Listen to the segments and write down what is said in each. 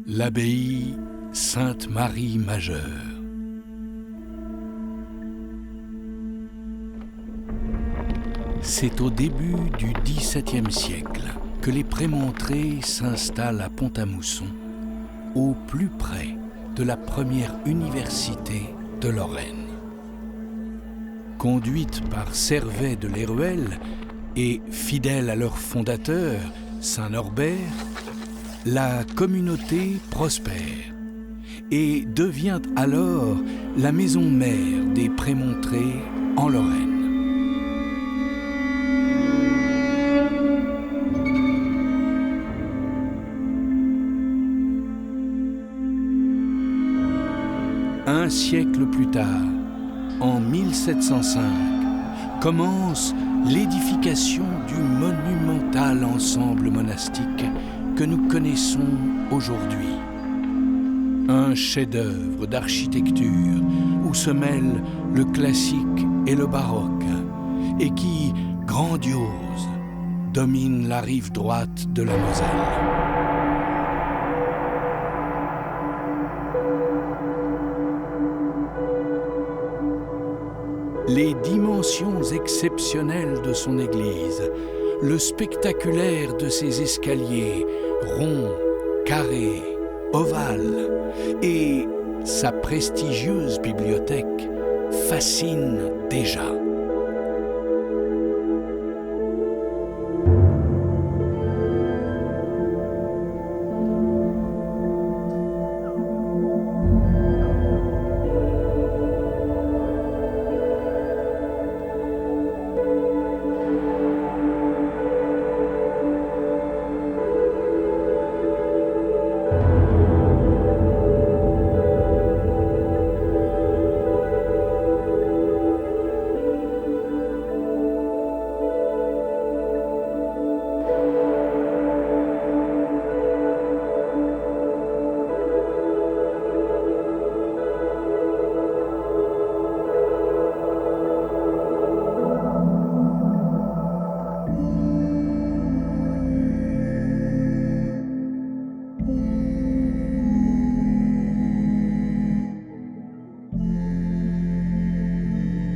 L'abbaye Sainte-Marie-Majeure. C'est au début du XVIIe siècle que les Prémontrés s'installent à Pont-à-Mousson, au plus près de la première université de Lorraine. Conduite par Servet de l'Héruel et fidèle à leur fondateur, Saint Norbert, la communauté prospère et devient alors la maison mère des Prémontrés en Lorraine. Un siècle plus tard, en 1705, commence l'édification du monumental ensemble monastique que nous connaissons aujourd'hui. Un chef-d'œuvre d'architecture où se mêlent le classique et le baroque et qui, grandiose, domine la rive droite de la Moselle. Les dimensions exceptionnelles de son église, le spectaculaire de ses escaliers, ronds, carrés, ovales, et sa prestigieuse bibliothèque fascinent déjà.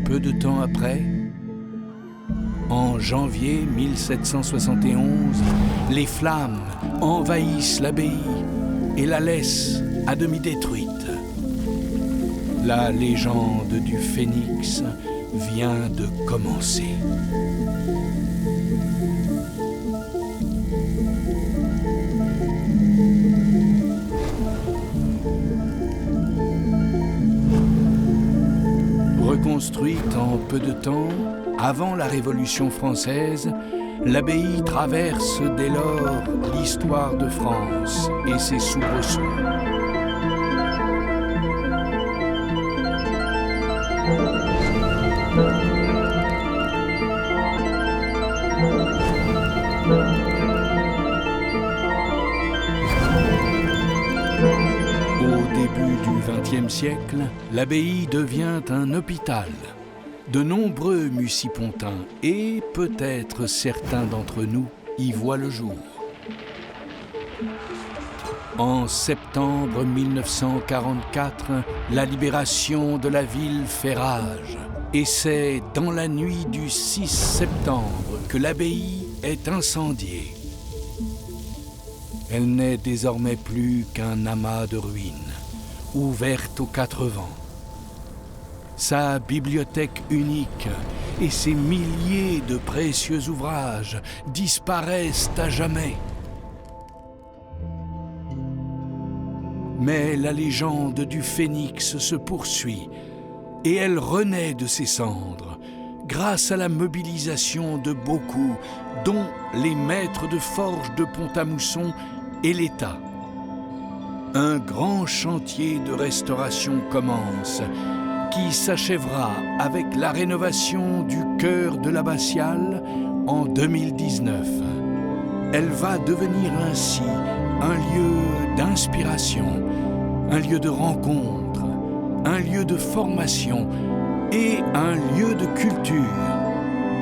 Peu de temps après, en janvier 1771, les flammes envahissent l'abbaye et la laissent à demi détruite. La légende du phénix vient de commencer. Reconstruite en peu de temps, avant la Révolution française, l'abbaye traverse dès lors l'histoire de France et ses soubresauts. Au début du XXe siècle, l'abbaye devient un hôpital. De nombreux mucipontins et peut-être certains d'entre nous y voient le jour. En septembre 1944, la libération de la ville fait rage. Et c'est dans la nuit du 6 septembre que l'abbaye est incendiée. Elle n'est désormais plus qu'un amas de ruines, ouverte aux quatre vents. Sa bibliothèque unique et ses milliers de précieux ouvrages disparaissent à jamais. Mais la légende du phénix se poursuit et elle renaît de ses cendres grâce à la mobilisation de beaucoup, dont les maîtres de forge de Pont-à-Mousson et l'État. Un grand chantier de restauration commence, qui s'achèvera avec la rénovation du chœur de l'abbatiale en 2019. Elle va devenir ainsi un lieu d'inspiration, un lieu de rencontre, un lieu de formation et un lieu de culture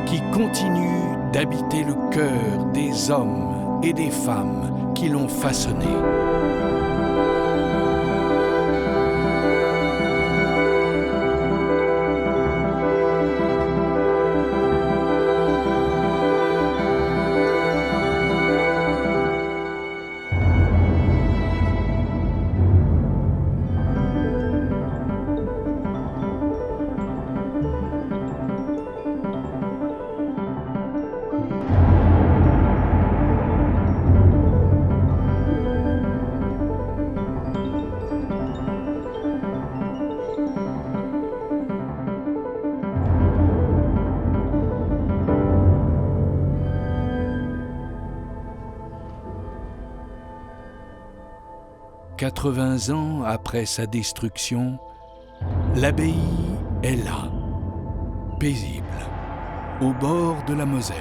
qui continue d'habiter le cœur des hommes et des femmes qui l'ont façonné. 80 ans après sa destruction, l'abbaye est là, paisible, au bord de la Moselle.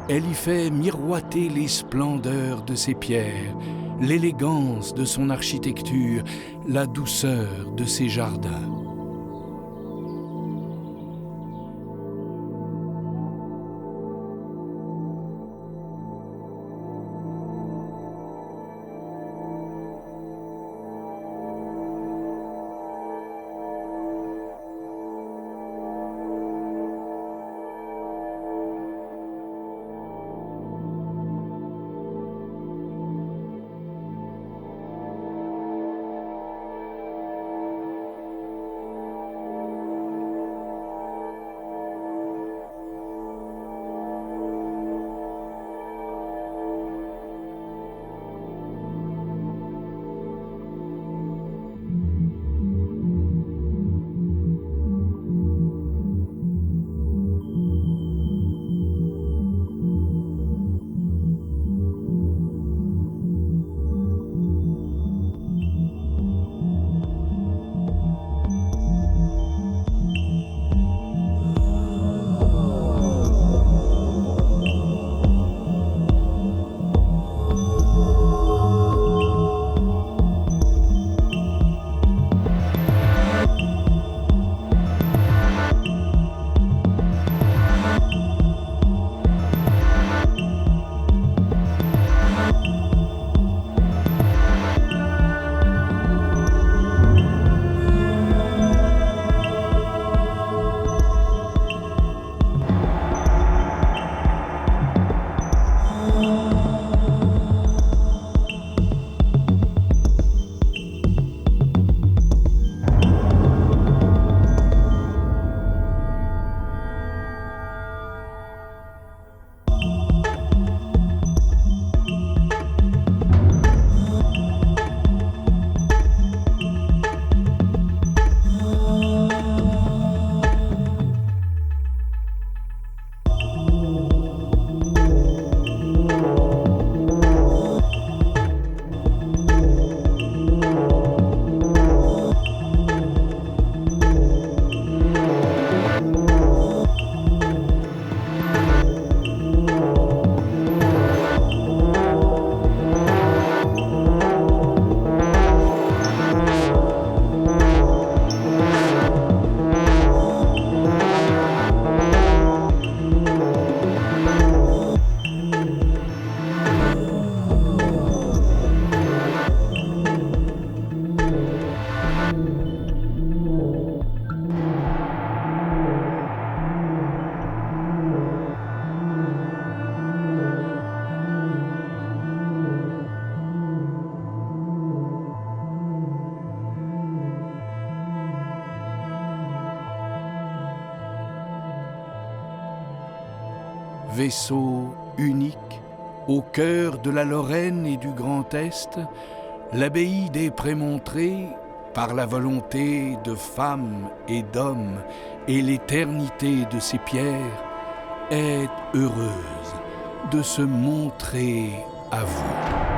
Elle y fait miroiter les splendeurs de ses pierres, l'élégance de son architecture, la douceur de ses jardins. Vaisseau unique, au cœur de la Lorraine et du Grand Est, l'abbaye des Prémontrés, par la volonté de femmes et d'hommes et l'éternité de ses pierres, est heureuse de se montrer à vous.